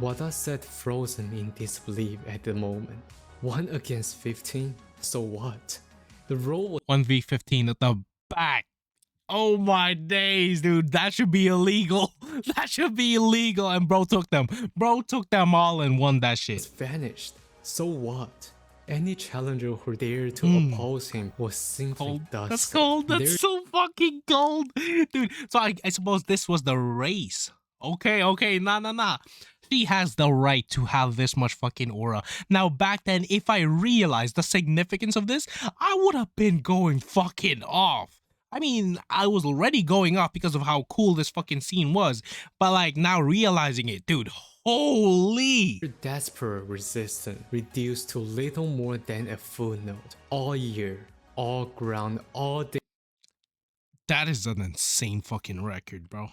Wada sat frozen in disbelief at the moment. 1 against 15? So what? The role was 1v15 at the back. Oh my days, dude. That should be illegal. That should be illegal. And bro took them. Bro took them all and won that shit. vanished. So what? Any challenger who dared to oppose him was simply dust. That's cold. That's so fucking cold. Dude, so I suppose this was the race. Okay. Nah. She has the right to have this much fucking aura. Now, back then, if I realized the significance of this, I would have been going fucking off. I mean, I was already going off because of how cool this fucking scene was. But like, now realizing it, dude, holy. Desperate resistance reduced to little more than a footnote. All year, all ground, all day. That is an insane fucking record, bro.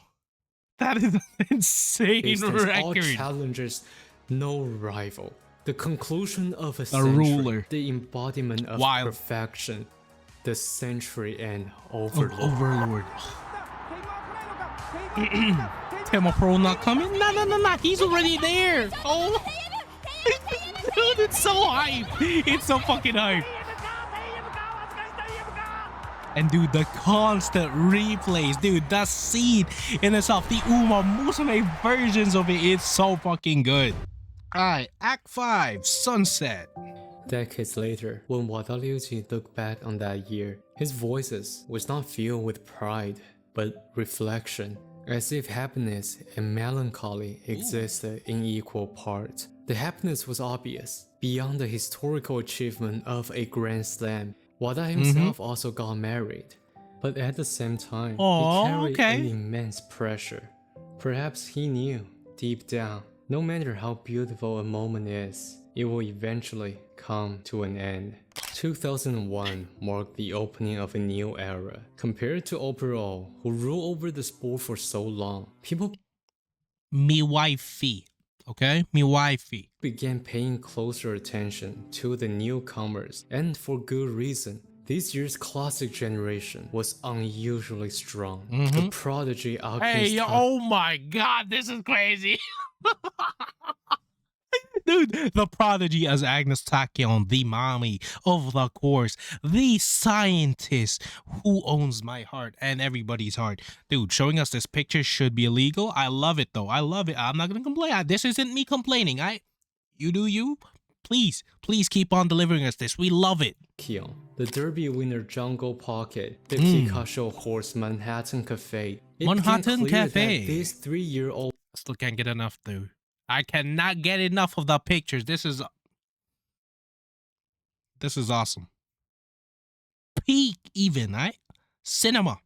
That is an insane record. All challengers, no rival. The conclusion of a The century. ruler. The embodiment of YALL. perfection. The century and overlord. Overlord. Tema Pro not coming? Nah. He's already there. Oh. Dude, it's so hype. It's so fucking hype. And dude, the constant replays, dude, that scene in itself, the Musume versions of it, it's so fucking good. Alright, Act 5, Sunset. Decades later, when Wadaryuji looked back on that year, his voices was not filled with pride, but reflection, as if happiness and melancholy existed in equal parts. The happiness was obvious, beyond the historical achievement of a Grand Slam. Wada himself also got married, but at the same time, he carried an immense pressure. Perhaps he knew, deep down, no matter how beautiful a moment is, it will eventually come to an end. 2001 marked the opening of a new era. Compared to Overall, who ruled over the sport for so long, people Me wifey. Okay? Me wifey. began paying closer attention to the newcomers, and for good reason. This year's classic generation was unusually strong. The prodigy Hey, oh my god, this is crazy. Dude, the prodigy as Agnes Tachyon, the mommy of the course, the scientist who owns my heart and everybody's heart. Dude, showing us this picture should be illegal. I love it though. I love it. I'm not gonna complain. This isn't me complaining. You do you. Please keep on delivering us this. We love it. The Derby winner Jungle Pocket, the Kikasho horse Manhattan Cafe. Manhattan Cafe. This 3-year-old Still can't get enough, dude. I cannot get enough of the pictures. This is awesome. Peak even, right? Cinema.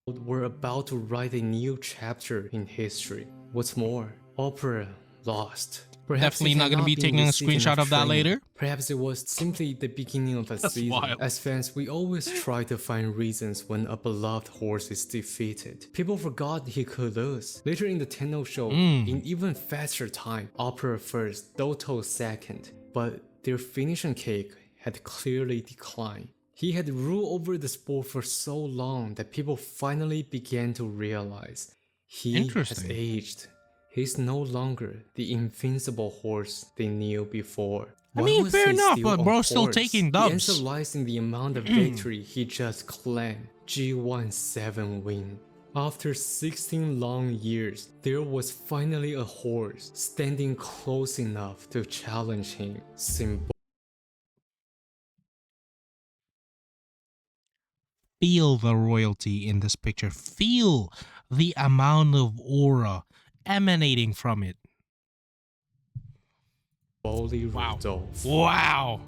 We're about to write a new chapter in history. What's more, Opera lost. Perhaps Definitely not going to be taking a screenshot of that later. Perhaps it was simply the beginning of a season. Wild. As fans, we always try to find reasons when a beloved horse is defeated. People forgot he could lose. Later in the Tenno show, in even faster time, Opera first, Doto second. But their finishing cake had clearly declined. He had ruled over the sport for so long that people finally began to realize he has aged. He's no longer the invincible horse they knew before. I mean, fair enough, but bro's still taking dubs. The answer lies in the amount of victory he just claimed. G1 7 win. After 16 long years, there was finally a horse standing close enough to challenge him. Feel the royalty in this picture. Feel the amount of aura emanating from it. Symboli Rudolph. Wow.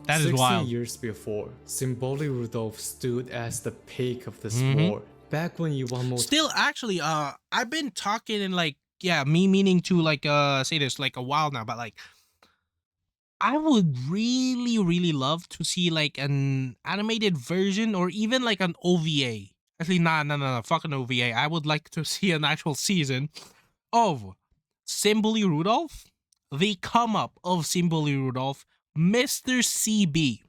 That is wild. 60 years before, Symboli Rudolph stood as the peak of the sport. Back when you almost still actually I've been talking in like me meaning to like say this like a while now, but like I would really love to see like an animated version or even like an OVA. Actually, no, fuck an OVA. I would like to see an actual season of Symboli Rudolph, the come up of Symboli Rudolph, Mr. CB,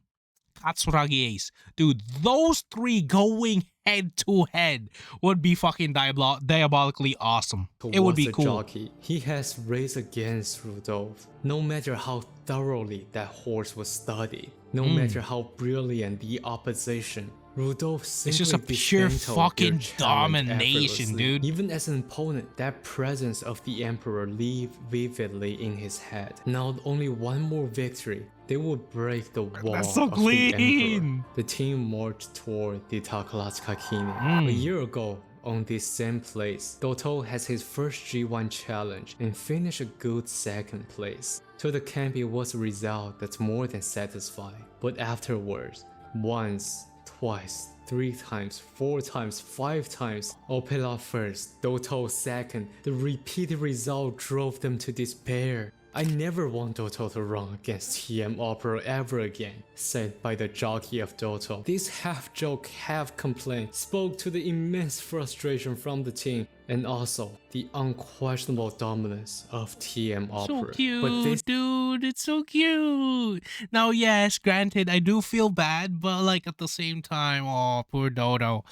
Katsuragi Ace. Dude, those three going head to head would be fucking diabolically awesome. It would be cool. Jockey. He has raced against Rudolph. No matter how thoroughly that horse was studied, no matter how brilliant the opposition, Rudolph simply it's just a pure fucking domination, dude. Even as an opponent, that presence of the Emperor lived vividly in his head. Now only one more victory, they would break the wall of the Emperor. The team marched toward the Takaratsuka Kine. A year ago, on this same place, Doto has his first G1 challenge and finished a good second place. To the camp, it was a result that's more than satisfying. But afterwards, once, twice, 3 times, 4 times, 5 times, Opera first, Doto second, the repeated result drove them to despair. I never want Doto to run against TM Opera ever again, said by the jockey of Doto. This half joke, half complaint spoke to the immense frustration from the team and also the unquestionable dominance of TM Opera. So cute, dude, it's so cute. Now, yes, granted, I do feel bad, but like at the same time, oh, poor Dodo.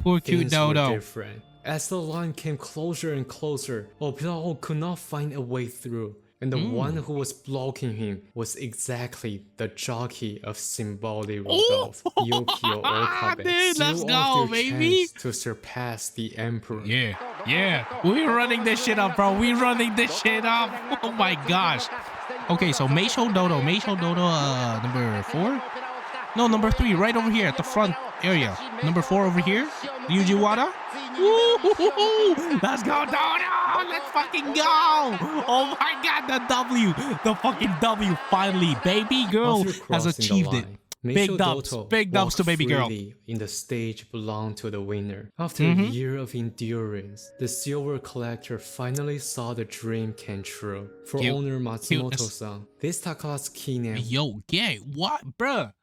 Poor cute Dodo. Different. As the line came closer and closer, Opera could not find a way through. And the one who was blocking him was exactly the jockey of Symboli Rudolph, Yukio Okabe. Dude, let's go, baby! To surpass the Emperor. Yeah. We're running this shit up, bro. We're running this shit up. Oh my gosh. Okay, so Meisho Dodo, number 4? No, number 3, right over here at the front area. Number 4 over here, Ryujiwara. Let's go, Dodo! Let's fucking go! Oh my god, the W! The fucking W finally! Baby girl has achieved it. Meisho Big dubs Doto to baby girl. freely in the stage belonged to the winner. After a year of endurance, the silver collector finally saw the dream came true. For Cute. owner Cuteness. Matsumoto-san, this Takatsuki name Yo, gay. What, bruh?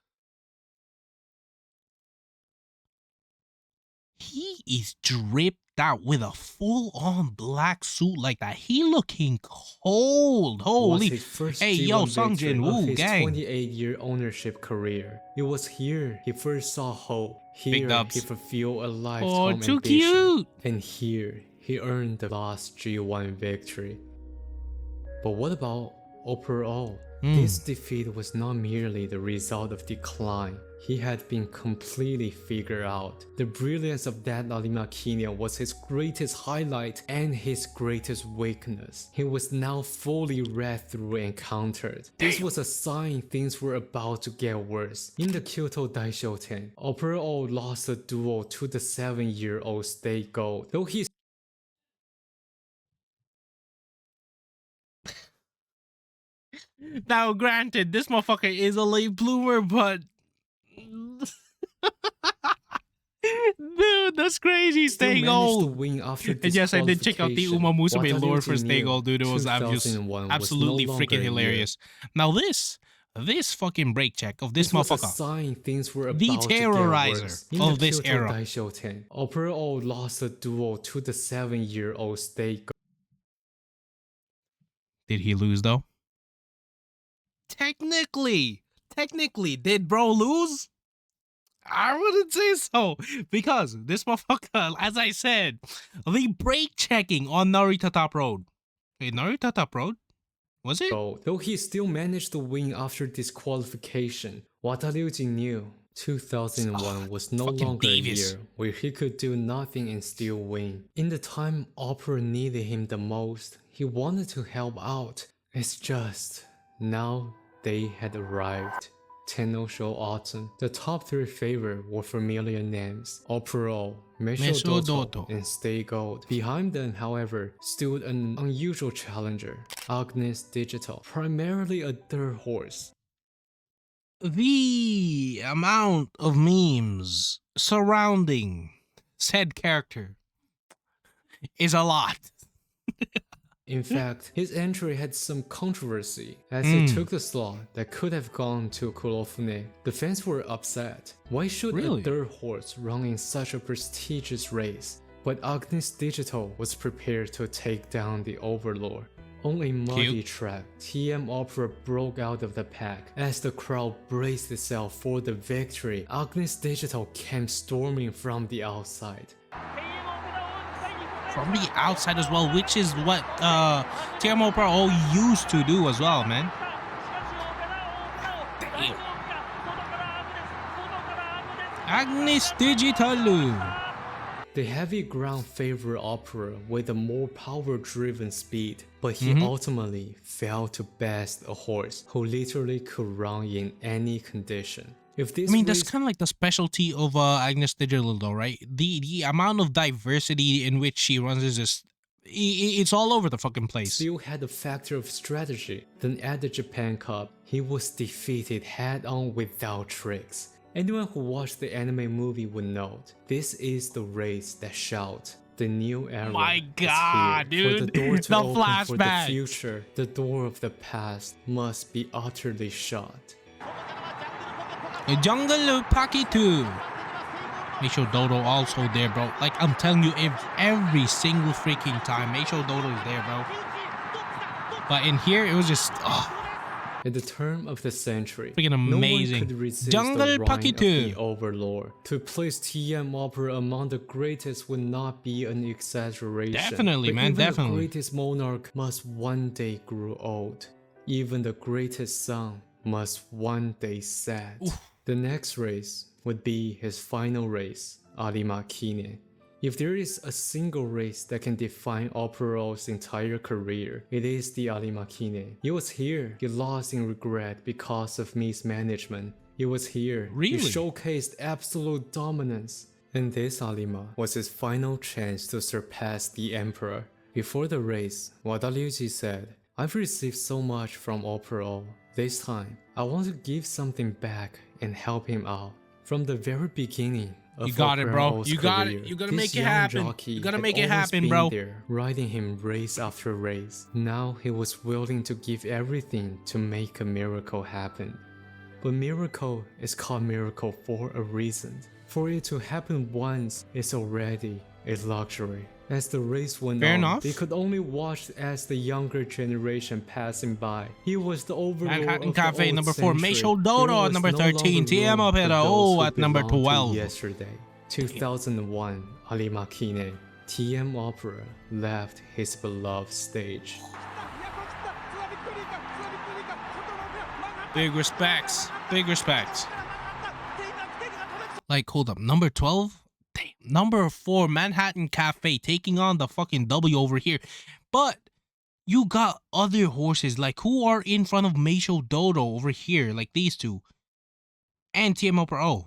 He is dripped out with a full-on black suit like that. He looking cold. was Holy. his first Hey, yo, G1 victory Sungjin. of Woo, his gang. 28-year ownership career. It was here he first saw hope. Here dubs. he fulfilled a Oh, lifetime too ambition. cute. And here he earned the last G1 victory. But what about overall? This defeat was not merely the result of decline. He had been completely figured out. The brilliance of that Alimakina was his greatest highlight and his greatest weakness. He was now fully read through and countered. This was a sign things were about to get worse. In the Kyoto Daishoten, overall lost a duel to the 7-year-old State Gold. Though he Now, granted, this motherfucker is a late bloomer, but dude, that's crazy. still Staying managed to old. win after And yes, I did check out the Uma Musume lore for Stay Gold, dude. It was 2001 was absolutely no longer freaking a year. hilarious. Now this fucking break check of this was a motherfucker. sign things were about The to get terrorizer worse. In of the this Kyoto era. Daishoten, overall lost a duel to the 7-year-old State Gold. Did he lose though? Technically, did bro lose? I wouldn't say so, because this motherfucker, as I said, the brake checking on Narita Top Road. Wait, Narita Top Road? Was it? Though he still managed to win after disqualification, Wataryuji knew 2001 was no fucking longer a Davis. year where he could do nothing and still win. In the time Opera needed him the most, he wanted to help out. It's just, now they had arrived. Tennosho Autumn. The top 3 favorites were familiar names: Opera, Meisho Doto, and Stay Gold. Behind them, however, stood an unusual challenger, Agnes Digital, primarily a third horse. The amount of memes surrounding said character is a lot. In fact, his entry had some controversy, as he took the slot that could have gone to Kurofune. The fans were upset. Why should Really? a third horse run in such a prestigious race? But Agnes Digital was prepared to take down the Overlord. On a muddy track, TM Opera broke out of the pack. As the crowd braced itself for the victory, Agnes Digital came storming from the outside. From the outside as well, which is what TM Opera all used to do as well, man. Damn. Agnes Digital. The heavy ground favored Opera with a more power-driven speed, but he ultimately failed to best a horse who literally could run in any condition. If this I mean, that's race kind of like the specialty of Agnes Digital, though, right? The amount of diversity in which she runs is just, it's all over the fucking place. still had a factor of strategy, then at the Japan Cup, he was defeated head-on without tricks. Anyone who watched the anime movie would note, this is the race that shout, the new era My is God, here. For the dude. door to The open for the flashback. future, the door of the past must be utterly shut. Jungle Pakitu. Meisho Dodo also there, bro. Like, I'm telling you, every single freaking time, Meisho Dodo is there, bro. But in here, it was just, At the turn of the century, Freaking no one amazing. could resist Jungle the reign of Pakitu. the Overlord. To place TM Opera among the greatest would not be an exaggeration. Definitely, But man, even definitely. the greatest monarch must one day grow old. Even the greatest sun must one day set. The next race would be his final race, Arimakine. If there is a single race that can define Opera's entire career, it is the Arimakine. It was here he lost in regret because of mismanagement. It was here he Really? showcased absolute dominance. And this Arima was his final chance to surpass the Emperor. Before the race, Wataryuji said, "I've received so much from Opera. This time, I want to give something back and help him out. From the very beginning of You got it, bro. O'Brien You O's got career, it. You gotta this make it young happen. jockey You gotta had make it always happen, been bro. there, riding him race after race. Now he was willing to give everything to make a miracle happen. But miracle is called miracle for a reason. For it to happen once is already a luxury. As the race went Fair on, enough. they could only watch as the younger generation passing by. He was the overlord Manhattan of the Cafe, old number 4. century. Meisho Dodo There at was number no 13. longer TM room up for at those who at number belonged to 12. yesterday. 2001, Ali Makine, TM Opera left his beloved stage. Big respects. Big respects. Like, hold up. Number 12? Damn. Number 4, Manhattan Cafe taking on the fucking W over here. But you got other horses, like, who are in front of Meisho Dodo over here, like these two. And TM Pro.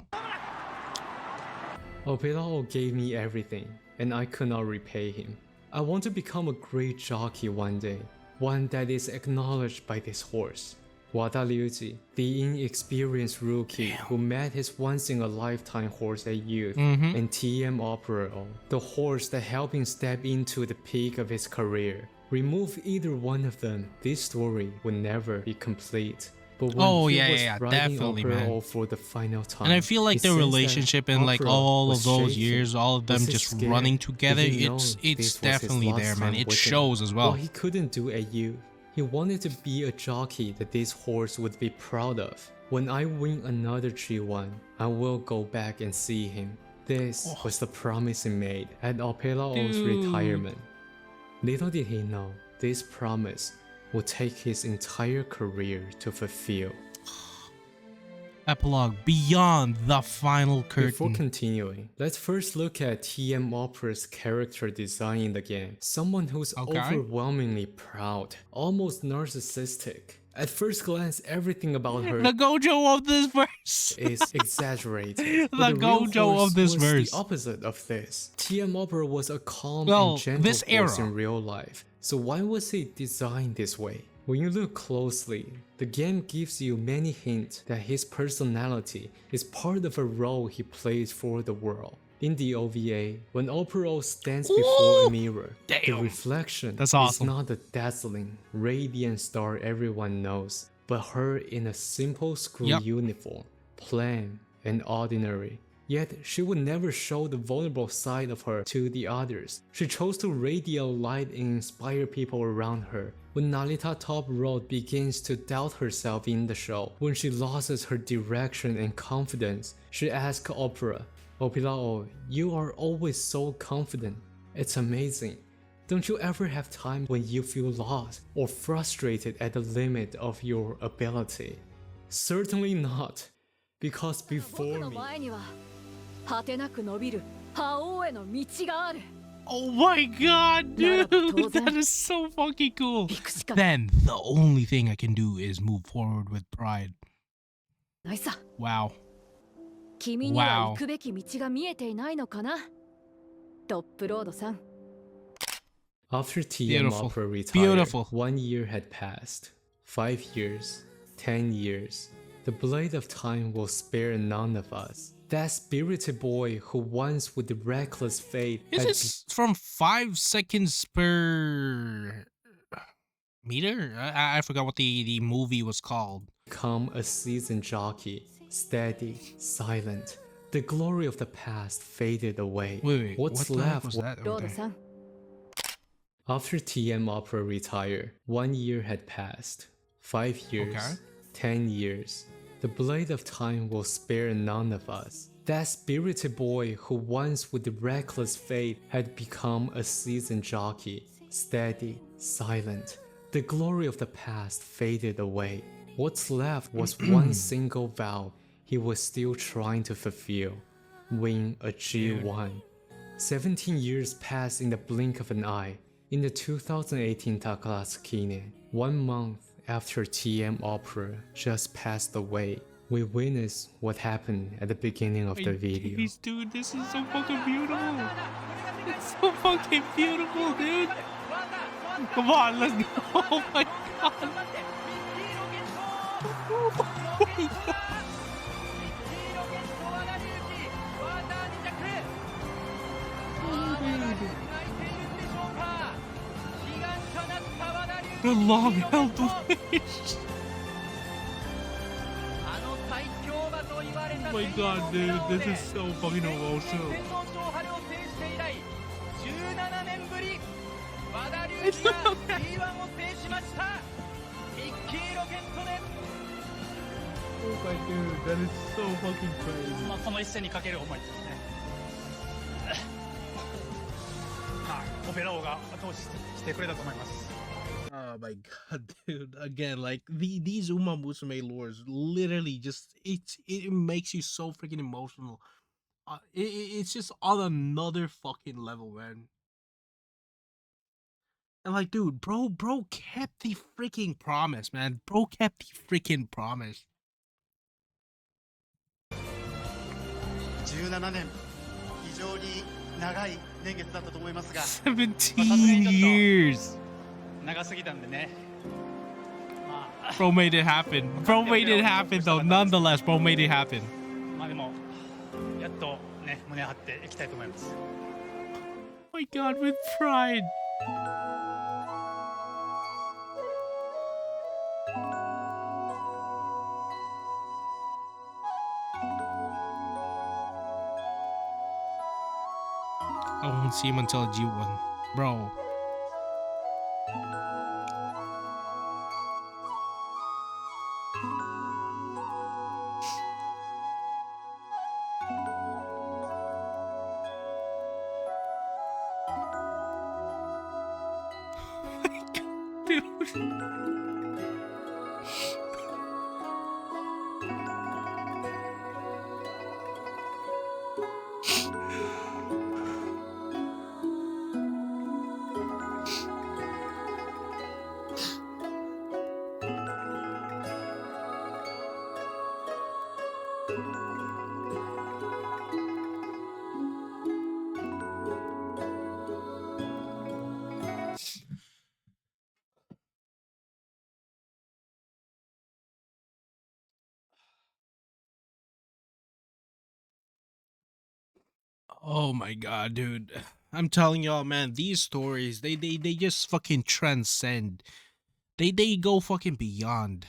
Opelao gave me everything, and I could not repay him. I want to become a great jockey one day, one that is acknowledged by this horse. Wada Liuji, the inexperienced rookie who met his once-in-a-lifetime horse at youth, and TM Opera, the horse that helped him step into the peak of his career. Remove either one of them, this story would never be complete. But when he was riding definitely, Opera man. for the final time, And I feel like he their sensed that relationship and like Opera all was of those shaking. years, all of them Was he just scared? running Did together, he know it's this was his definitely last there, man. time It with him? shows as well. What he couldn't do at youth, he wanted to be a jockey that this horse would be proud of. When I win another G1, I will go back and see him. This was the promise he made at Opelao's Dude. retirement. Little did he know, this promise would take his entire career to fulfill. Epilogue beyond the final curtain. Before continuing, let's first look at TM Opera's character design in the game. Someone who's overwhelmingly proud, almost narcissistic. At first glance, everything about her The Gojo of this verse. is exaggerated. The But real Gojo horse of this was verse. the opposite of this. TM Opera was a calm Well, and gentle this horse era. in real life. So why was he designed this way? When you look closely, the game gives you many hints that his personality is part of a role he plays for the world. In the OVA, when Opera stands before a mirror, the Damn. reflection That's is awesome. not the dazzling, radiant star everyone knows, but her in a simple school uniform, plain and ordinary. Yet, she would never show the vulnerable side of her to the others. She chose to radiate light and inspire people around her. When Narita Top Road begins to doubt herself in the show, when she loses her direction and confidence, she asks Opera, "Opilao, you are always so confident. It's amazing. Don't you ever have time when you feel lost or frustrated at the limit of your ability?" Certainly not, because before me, 前には果てなく伸びる覇王への道がある。 Oh my god, dude! That is so fucking cool. Then the only thing I can do is move forward with pride. ないさ。 Wow. 君には行くべき道が見えていないのかな。トップロードさん。 After TM Beautiful. Opera retired, Beautiful. 1 year had passed. 5 years, 10 years. The blade of time will spare none of us. That spirited boy who once with reckless faith Is had this from 5 seconds per meter? I forgot what the movie was called. become a seasoned jockey, steady, silent. The glory of the past faded away. Wait, What's what the heck left was that? ロードさん。 After TM Opera retired, 1 year had passed. 5 years, Okay. 10 years. The blade of time will spare none of us. That spirited boy who once with reckless faith had become a seasoned jockey, steady, silent. The glory of the past faded away. What's left was one single vow he was still trying to fulfill: win a G1. 17 years passed in the blink of an eye. In the 2018 Takaratsukine, 1 month after TM Opera just passed away, we witnessed what happened at the beginning of the video. Jeez, dude, this is so fucking beautiful. It's so fucking beautiful, dude. Come on, let's go. Oh my god. The long held wish. Oh my god, dude, this is so fucking emotional. Oh my dude, that is so fucking crazy. この一戦にかける思いですね。オペラ王が後押ししてくれたと思います。 Oh my god, dude! Again, like these Uma Musume lures, literally just it makes you so freaking emotional. It's just on another fucking level, man. And like, dude, bro kept the freaking promise, man. Bro kept the freaking promise. 17年、非常に長い年月だったと思いますが、 17 years. 長すぎたんでね。まあ、 Bro made it happen. Bro made it happen though. Nonetheless, bro made it happen. まあでもやっとね胸張っていきたいと思います。 Oh my god, with pride. I won't see him until G1. Bro. Dude. Oh my god, dude. I'm telling y'all, man, these stories, they just fucking transcend. They go fucking beyond.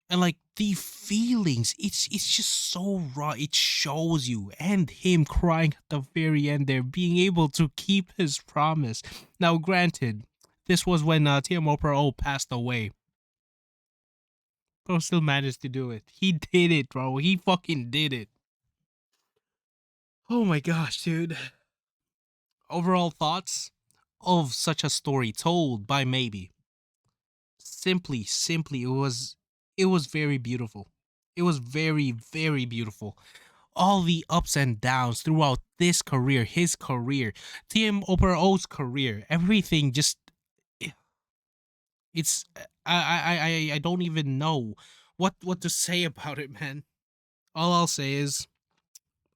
And like the feelings, it's just so raw. It shows you, and him crying at the very end there, being able to keep his promise. Now granted, this was when TMO Pro passed away. Bro still managed to do it. He did it, bro. He fucking did it. Oh my gosh, dude. Overall thoughts of such a story told by Maybe. Simply, it was very beautiful. It was very, very beautiful. All the ups and downs throughout this career, his career, TM Opera O's career, everything just, it's, I don't even know what to say about it, man. All I'll say is,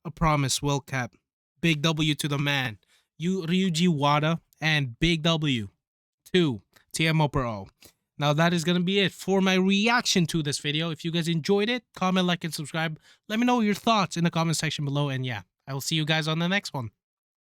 a promise well kept. Big W to the man, Ryuji Wada, and big W to TM Opera O. Now that is gonna be it for my reaction to this video. If you guys enjoyed it, comment, like, and subscribe. Let me know your thoughts in the comment section below. And yeah, I will see you guys on the next one.